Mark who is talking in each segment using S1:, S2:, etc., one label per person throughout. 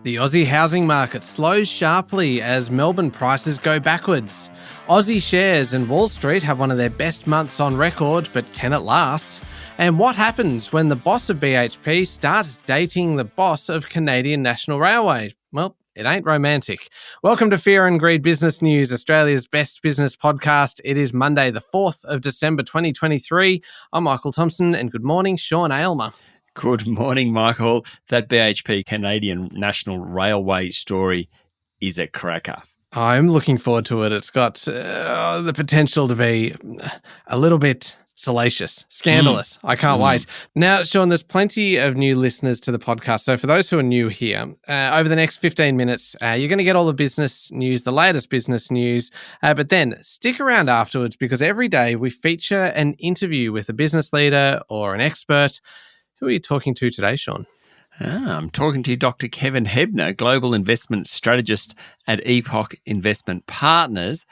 S1: The Aussie housing market slows sharply as Melbourne prices go backwards. Aussie shares and Wall Street have one of their best months on record, but can it last? And what happens when the boss of BHP starts dating the boss of Canadian National Railway? Well, it ain't romantic. Welcome to Fear and Greed Business News, Australia's best business podcast. It is Monday, the 4th of December 2023. I'm Michael Thompson, and good morning, Sean Aylmer.
S2: Good morning, Michael. That BHP Canadian National Railway story is a cracker.
S1: I'm looking forward to it. It's got the potential to be a little bit salacious, scandalous. I can't wait. Now, Sean, there's plenty of new listeners to the podcast. So for those who are new here, over the next 15 minutes, you're going to get all the business news, the latest business news. But then stick around afterwards because every day we feature an interview with a business leader or an expert. Who are you talking to today, Sean?
S2: I'm talking to Dr. Kevin Hebner, Global Investment Strategist at Epoch Investment Partners,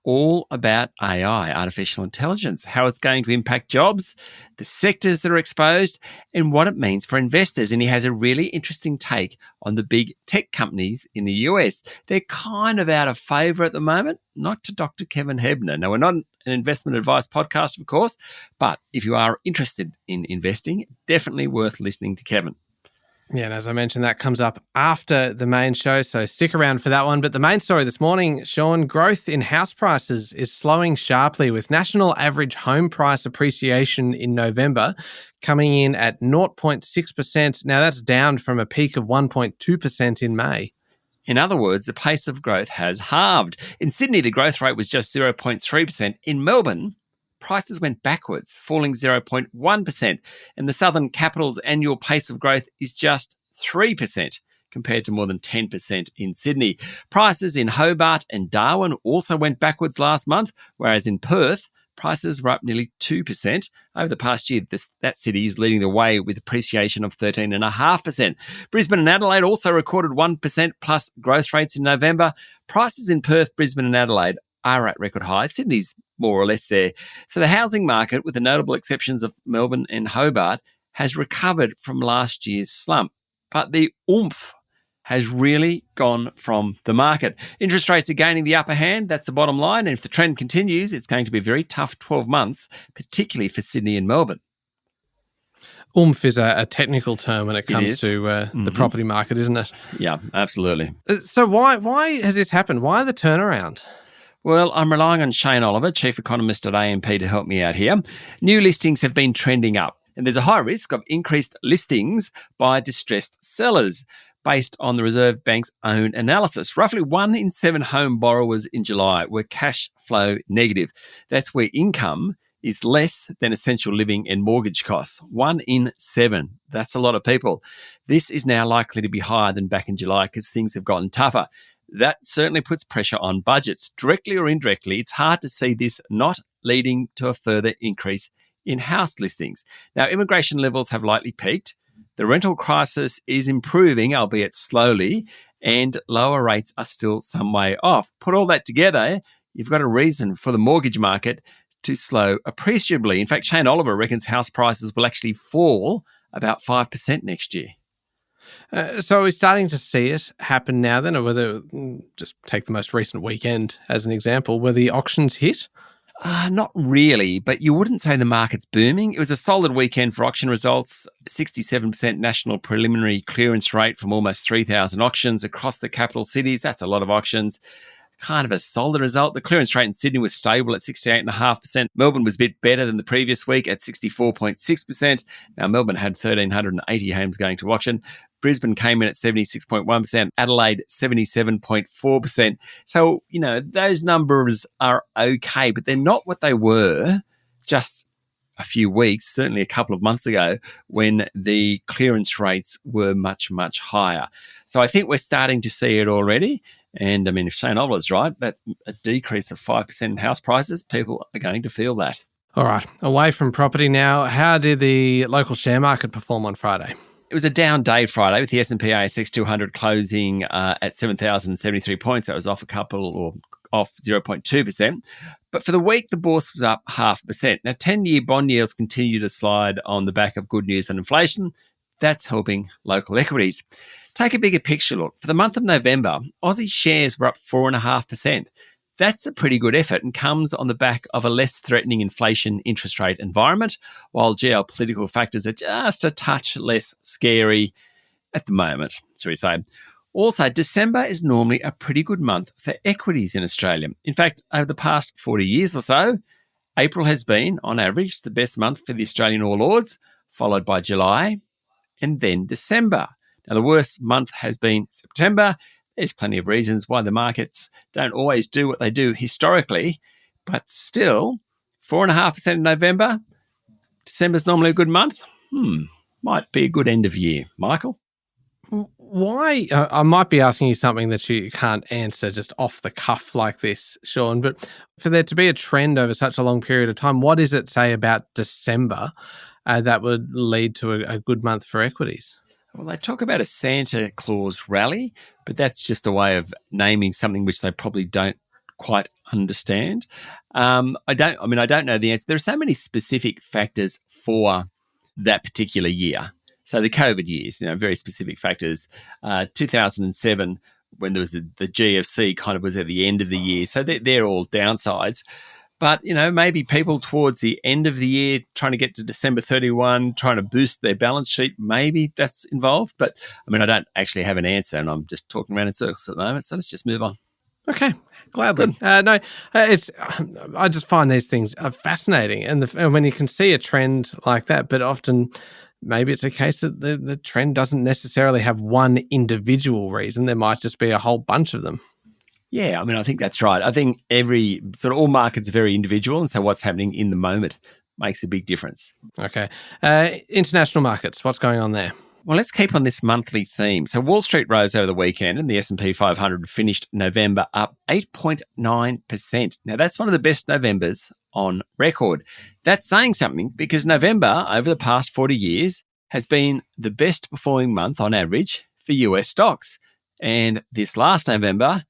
S2: all about AI, artificial intelligence, how it's going to impact jobs, the sectors that are exposed, and what it means for investors. And he has a really interesting take on the big tech companies in the US. They're kind of out of favour at the moment, not to Dr. Kevin Hebner. Now, we're not an investment advice podcast, of course, but if you are interested in investing, definitely worth listening to Kevin.
S1: Yeah, and as I mentioned, that comes up after the main show, so stick around for that one. But the main story this morning, Sean, growth in house prices is slowing sharply with national average home price appreciation in November coming in at 0.6%. Now, that's down from a peak of 1.2% in May.
S2: In other words, the pace of growth has halved. In Sydney, the growth rate was just 0.3%. In Melbourne, prices went backwards, falling 0.1%. And the Southern Capital's annual pace of growth is just 3%, compared to more than 10% in Sydney. Prices in Hobart and Darwin also went backwards last month, whereas in Perth, prices were up nearly 2%. Over the past year, that city is leading the way with appreciation of 13.5%. Brisbane and Adelaide also recorded 1% plus growth rates in November. Prices in Perth, Brisbane and Adelaide are at record highs. Sydney's more or less there. So the housing market, with the notable exceptions of Melbourne and Hobart, has recovered from last year's slump. But the oomph has really gone from the market. Interest rates are gaining the upper hand. That's the bottom line. And if the trend continues, it's going to be a very tough 12 months, particularly for Sydney and Melbourne.
S1: Oomph is a technical term when it comes to the property market, isn't it?
S2: Yeah, absolutely.
S1: So why has this happened? Why the turnaround?
S2: Well, I'm relying on Shane Oliver, Chief Economist at AMP, to help me out here. New listings have been trending up, and there's a high risk of increased listings by distressed sellers based on the Reserve Bank's own analysis. Roughly 1 in 7 home borrowers in July were cash flow negative. That's where income is less than essential living and mortgage costs. 1 in 7. That's a lot of people. This is now likely to be higher than back in July because things have gotten tougher. That certainly puts pressure on budgets. Directly or indirectly, it's hard to see this not leading to a further increase in house listings. Now, immigration levels have likely peaked. The rental crisis is improving, albeit slowly, and lower rates are still some way off. Put all that together, you've got a reason for the mortgage market to slow appreciably. In fact, Shane Oliver reckons house prices will actually fall about 5% next year.
S1: So are we starting to see it happen now then, or whether, just take the most recent weekend as an example, were the auctions hit?
S2: Not really, but you wouldn't say the market's booming. It was a solid weekend for auction results, 67% national preliminary clearance rate from almost 3,000 auctions across the capital cities. That's a lot of auctions. Kind of a solid result. The clearance rate in Sydney was stable at 68.5%. Melbourne was a bit better than the previous week at 64.6%. Now, Melbourne had 1,380 homes going to auction. Brisbane came in at 76.1%, Adelaide 77.4%. So, those numbers are okay, but they're not what they were just a few weeks, certainly a couple of months ago, when the clearance rates were much, much higher. So I think we're starting to see it already. And if Shane Oliver's right, that's a decrease of 5% in house prices. People are going to feel that.
S1: All right, away from property now. How did the local share market perform on Friday?
S2: It was a down day Friday with the S&P ASX 200 closing at 7,073 points. That was off 0.2%. But for the week, the bourse was up 0.5%. Now, 10-year bond yields continue to slide on the back of good news on inflation. That's helping local equities. Take a bigger picture look. For the month of November, Aussie shares were up 4.5%. That's a pretty good effort and comes on the back of a less threatening inflation interest rate environment, while geopolitical factors are just a touch less scary at the moment, shall we say. Also, December is normally a pretty good month for equities in Australia. In fact, over the past 40 years or so, April has been, on average, the best month for the Australian All Ords, followed by July and then December. Now, the worst month has been September. There's plenty of reasons why the markets don't always do what they do historically, but still, 4.5% in November. December's normally a good month. Might be a good end of year. Michael?
S1: Why? I might be asking you something that you can't answer just off the cuff like this, Sean, but for there to be a trend over such a long period of time, what does it say about December that would lead to a good month for equities?
S2: Well, they talk about a Santa Claus rally, but that's just a way of naming something which they probably don't quite understand. I don't know the answer. There are so many specific factors for that particular year. So the COVID years, very specific factors. 2007, when there was the GFC, kind of was at the end of the year. So they're all downsides. But, maybe people towards the end of the year trying to get to December 31, trying to boost their balance sheet, maybe that's involved. But, I don't actually have an answer, and I'm just talking around in circles at the moment. So let's just move on.
S1: Okay, gladly. I just find these things fascinating. And when you can see a trend like that, but often maybe it's a case that the trend doesn't necessarily have one individual reason. There might just be a whole bunch of them.
S2: Yeah, I think that's right. I think all markets are very individual, and so what's happening in the moment makes a big difference.
S1: Okay. International markets, what's going on there?
S2: Well, let's keep on this monthly theme. So Wall Street rose over the weekend and the S&P 500 finished November up 8.9%. Now, that's one of the best Novembers on record. That's saying something because November, over the past 40 years, has been the best performing month on average for US stocks. And this last November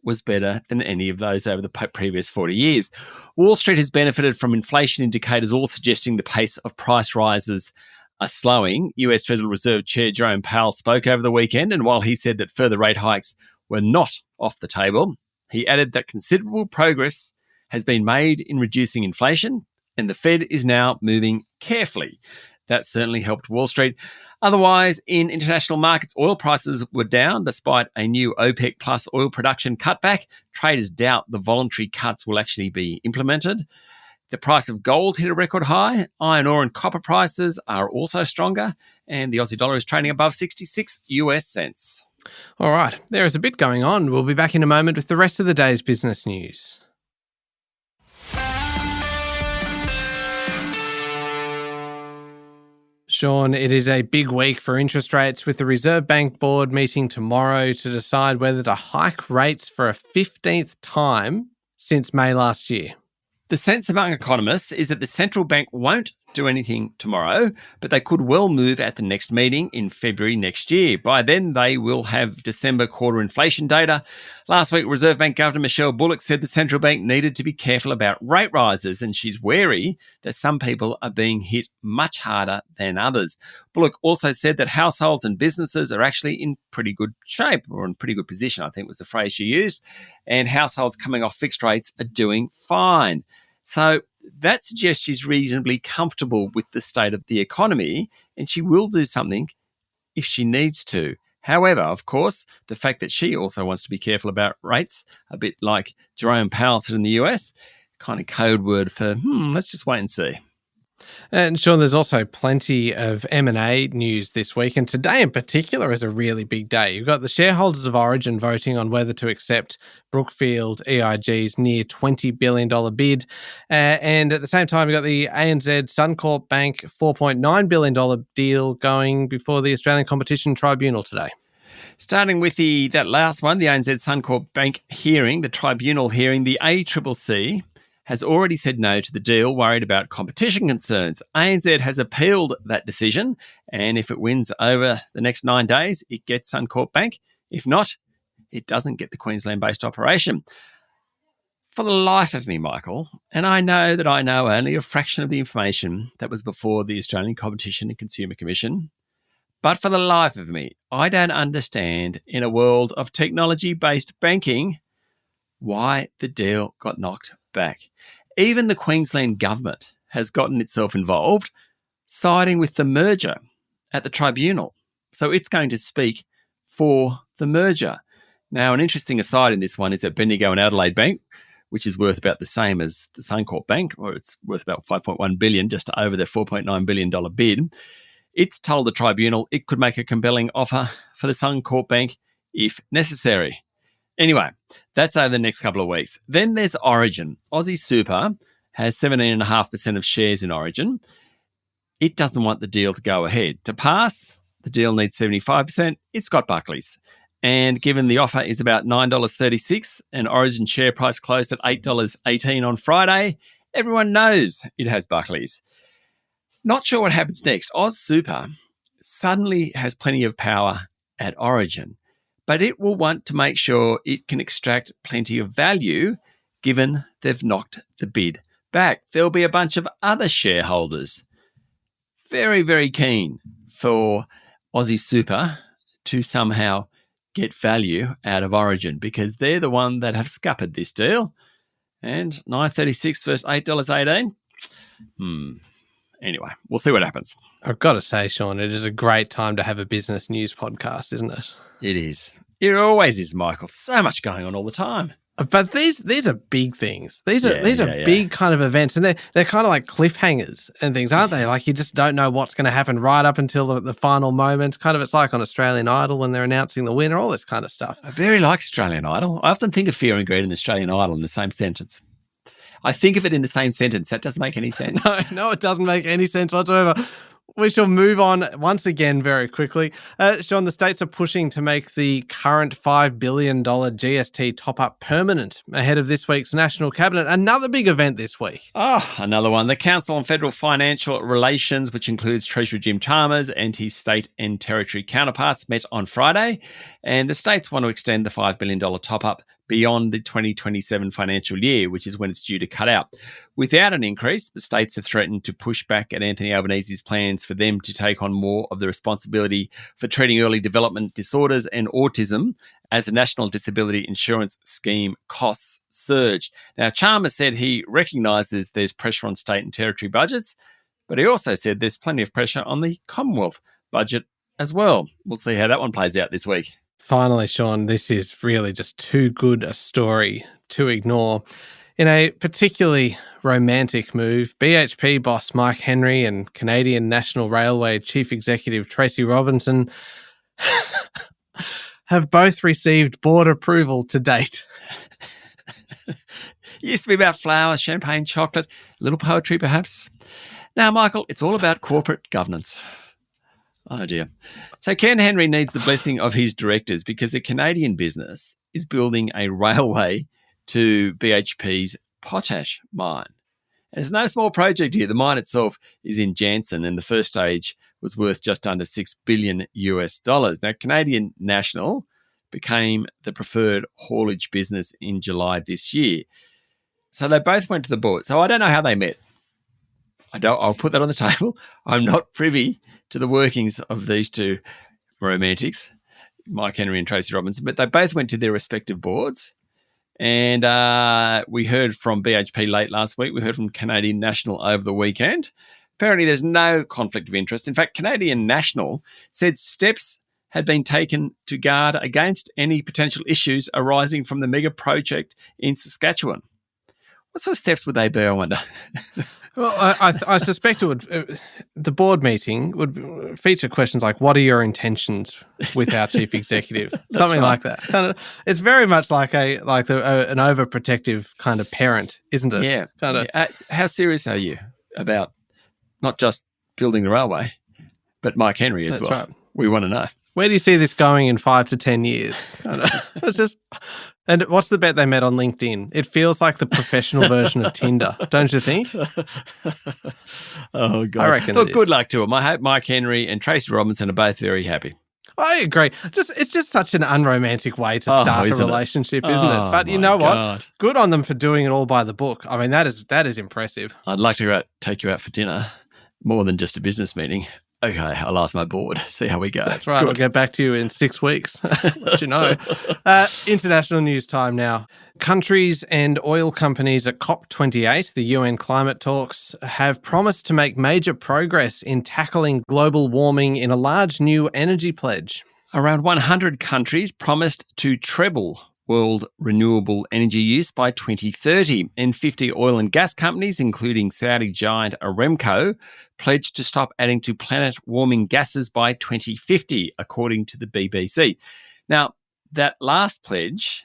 S2: was better than any of those over the previous 40 years. Wall Street has benefited from inflation indicators all suggesting the pace of price rises are slowing. US Federal Reserve Chair Jerome Powell spoke over the weekend, and while he said that further rate hikes were not off the table, he added that considerable progress has been made in reducing inflation, and the Fed is now moving carefully. That certainly helped Wall Street. Otherwise, in international markets, oil prices were down despite a new OPEC plus oil production cutback. Traders doubt the voluntary cuts will actually be implemented. The price of gold hit a record high. Iron ore and copper prices are also stronger, and the Aussie dollar is trading above 66 US cents.
S1: All right, there is a bit going on. We'll be back in a moment with the rest of the day's business news. Sean, it is a big week for interest rates with the Reserve Bank Board meeting tomorrow to decide whether to hike rates for a 15th time since May last year.
S2: The sense among economists is that the central bank won't do anything tomorrow, but they could well move at the next meeting in February next year. By then, they will have December quarter inflation data. Last week, Reserve Bank Governor Michelle Bullock said the central bank needed to be careful about rate rises, and she's wary that some people are being hit much harder than others. Bullock also said that households and businesses are actually in pretty good shape, or in pretty good position, I think was the phrase she used, and households coming off fixed rates are doing fine. So that suggests she's reasonably comfortable with the state of the economy, and she will do something if she needs to. However, of course, the fact that she also wants to be careful about rates, a bit like Jerome Powell said in the US, kind of code word for, let's just wait and see.
S1: And Sean, there's also plenty of M&A news this week, and today in particular is a really big day. You've got the shareholders of Origin voting on whether to accept Brookfield EIG's near $20 billion bid, and at the same time you've got the ANZ Suncorp Bank $4.9 billion deal going before the Australian Competition Tribunal today.
S2: Starting with that last one, the ANZ Suncorp Bank hearing, the tribunal hearing, the ACCC has already said no to the deal, worried about competition concerns. ANZ has appealed that decision, and if it wins over the next 9 days, it gets Suncorp Bank. If not, it doesn't get the Queensland-based operation. For the life of me, Michael, and I know that I know only a fraction of the information that was before the Australian Competition and Consumer Commission, But for the life of me, I don't understand in a world of technology-based banking why the deal got knocked back. Even the Queensland government has gotten itself involved, siding with the merger at the tribunal. So it's going to speak for the merger. Now, an interesting aside in this one is that Bendigo and Adelaide Bank, which is worth about the same as the Suncorp Bank, or it's worth about $5.1 billion, just over their $4.9 billion bid, it's told the tribunal it could make a compelling offer for the Suncorp Bank if necessary. Anyway, that's over the next couple of weeks. Then there's Origin. Aussie Super has 17.5% of shares in Origin. It doesn't want the deal to go ahead. To pass, the deal needs 75%. It's got Buckley's. And given the offer is about $9.36 and Origin share price closed at $8.18 on Friday, everyone knows it has Buckley's. Not sure what happens next. Oz Super suddenly has plenty of power at Origin, but it will want to make sure it can extract plenty of value given they've knocked the bid back. There'll be a bunch of other shareholders very, very keen for Aussie Super to somehow get value out of Origin because they're the one that have scuppered this deal. And $9.36 versus $8.18. Anyway, we'll see what happens.
S1: I've got to say, Sean, it is a great time to have a business news podcast, isn't it?
S2: It is. It always is, Michael. So much going on all the time.
S1: But these are big things. These are big kind of events, and they're kind of like cliffhangers and things, aren't they? Like you just don't know what's going to happen right up until the final moment. Kind of, it's like on Australian Idol when they're announcing the winner, all this kind of stuff.
S2: I very like Australian Idol. I often think of Fear and Greed and Australian Idol in the same sentence. I think of it in the same sentence. That doesn't make any sense.
S1: No, it doesn't make any sense whatsoever. We shall move on once again very quickly. Sean, the states are pushing to make the current $5 billion GST top-up permanent ahead of this week's National Cabinet. Another big event this week.
S2: Oh, another one. The Council on Federal Financial Relations, which includes Treasurer Jim Chalmers and his state and territory counterparts, met on Friday. And the states want to extend the $5 billion top-up beyond the 2027 financial year, which is when it's due to cut out. Without an increase, the states have threatened to push back at Anthony Albanese's plans for them to take on more of the responsibility for treating early development disorders and autism as the National Disability Insurance Scheme costs surge. Now, Chalmers said he recognises there's pressure on state and territory budgets, but he also said there's plenty of pressure on the Commonwealth budget as well. We'll see how that one plays out this week.
S1: Finally, Sean, this is really just too good a story to ignore. In a particularly romantic move, BHP boss Mike Henry and Canadian National Railway Chief Executive Tracy Robinson have both received board approval to date.
S2: It used to be about flowers, champagne, chocolate, a little poetry perhaps. Now, Michael, it's all about corporate governance. Oh, dear. So Ken Henry needs the blessing of his directors because a Canadian business is building a railway to BHP's potash mine. And it's no small project here. The mine itself is in Jansen, and the first stage was worth just under $6 billion. Now, Canadian National became the preferred haulage business in July this year. So they both went to the board. So I don't know how they met. I'll put that on the table. I'm not privy to the workings of these two romantics, Mike Henry and Tracy Robinson, but they both went to their respective boards. And we heard from BHP late last week. We heard from Canadian National over the weekend. Apparently, there's no conflict of interest. In fact, Canadian National said steps had been taken to guard against any potential issues arising from the mega project in Saskatchewan. What sort of steps would they be, I wonder?
S1: Well, I suspect it would. The board meeting would feature questions like, "What are your intentions with our chief executive?" Something like that. Kind of. It's very much like an overprotective kind of parent, isn't it?
S2: Yeah.
S1: Kind of.
S2: How serious are you about not just building the railway, but Mike Henry as well? Right. We want to know.
S1: Where do you see this going in 5 to 10 years? It's just. And what's the bet they met on LinkedIn? It feels like the professional version of Tinder, don't you think?
S2: Oh, God.
S1: I reckon.
S2: Look, good luck to them. I hope Mike Henry and Tracy Robinson are both very happy.
S1: I agree. It's just such an unromantic way to start a relationship, isn't it? But you know what? God. Good on them for doing it all by the book. I mean, that is impressive.
S2: I'd like to take you out for dinner, more than just a business meeting. Okay, I'll ask my board, see how we go.
S1: That's right. I'll get back to you in 6 weeks. Let you know. International news time now. Countries and oil companies at COP28, the UN climate talks, have promised to make major progress in tackling global warming in a large new energy pledge.
S2: Around 100 countries promised to treble world renewable energy use by 2030, and 50 oil and gas companies, including Saudi giant Aramco, pledged to stop adding to planet-warming gases by 2050, according to the BBC. Now, that last pledge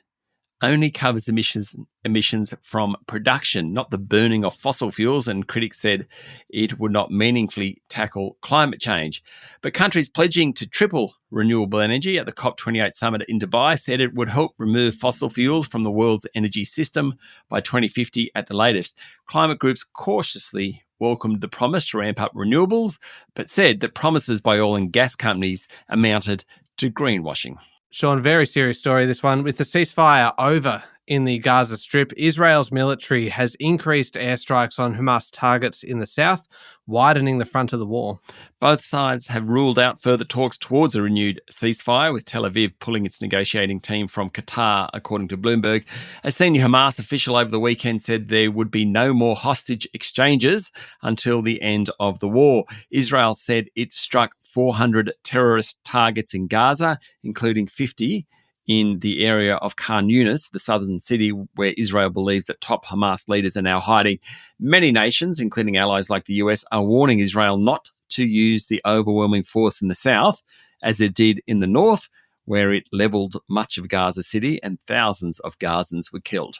S2: only covers emissions from production, not the burning of fossil fuels, and critics said it would not meaningfully tackle climate change. But countries pledging to triple renewable energy at the COP28 summit in Dubai said it would help remove fossil fuels from the world's energy system by 2050 at the latest. Climate groups cautiously welcomed the promise to ramp up renewables, but said that promises by oil and gas companies amounted to greenwashing.
S1: Sean, very serious story, this one. With the ceasefire over in the Gaza Strip, Israel's military has increased airstrikes on Hamas targets in the south, widening the front of the war.
S2: Both sides have ruled out further talks towards a renewed ceasefire, with Tel Aviv pulling its negotiating team from Qatar, according to Bloomberg. A senior Hamas official over the weekend said there would be no more hostage exchanges until the end of the war. Israel said it struck 400 terrorist targets in Gaza, including 50 in the area of Khan Yunis, the southern city where Israel believes that top Hamas leaders are now hiding. Many nations, including allies like the US, are warning Israel not to use the overwhelming force in the south, as it did in the north, where it levelled much of Gaza City and thousands of Gazans were killed.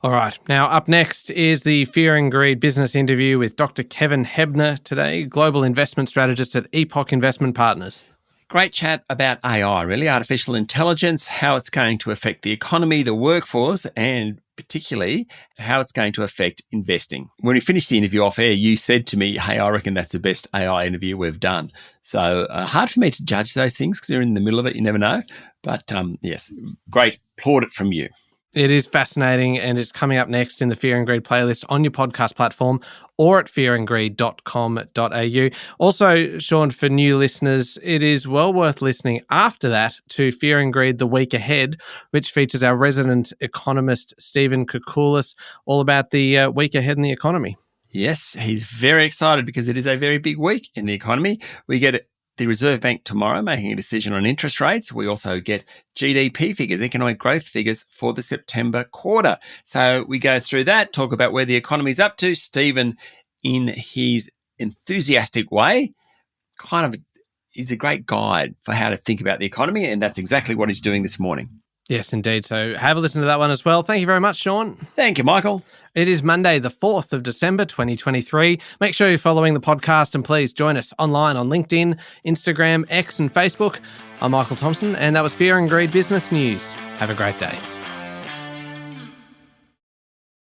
S1: All right. Now, up next is the Fear and Greed business interview with Dr. Kevin Hebner today, Global Investment Strategist at Epoch Investment Partners.
S2: Great chat about AI, really, artificial intelligence, how it's going to affect the economy, the workforce, and particularly how it's going to affect investing. When we finished the interview off air, you said to me, hey, I reckon that's the best AI interview we've done. So hard for me to judge those things because you're in the middle of it, you never know. But yes, great. Applaud it from you.
S1: It is fascinating, and it's coming up next in the Fear and Greed playlist on your podcast platform or at fearandgreed.com.au. Also, Sean, for new listeners, it is well worth listening after that to Fear and Greed The Week Ahead, which features our resident economist, Stephen Koukoulas, all about the week ahead in the economy.
S2: Yes, he's very excited because it is a very big week in the economy. We get the Reserve Bank tomorrow making a decision on interest rates. We also get GDP figures, economic growth figures for the September quarter. So we go through that, talk about where the economy's up to. Stephen, in his enthusiastic way, kind of is a great guide for how to think about the economy, and that's exactly what he's doing this morning.
S1: Yes, indeed. So have a listen to that one as well. Thank you very much, Sean.
S2: Thank you, Michael.
S1: It is Monday, the 4th of December, 2023. Make sure you're following the podcast and please join us online on LinkedIn, Instagram, X and Facebook. I'm Michael Thompson and that was Fear and Greed Business News. Have a great day.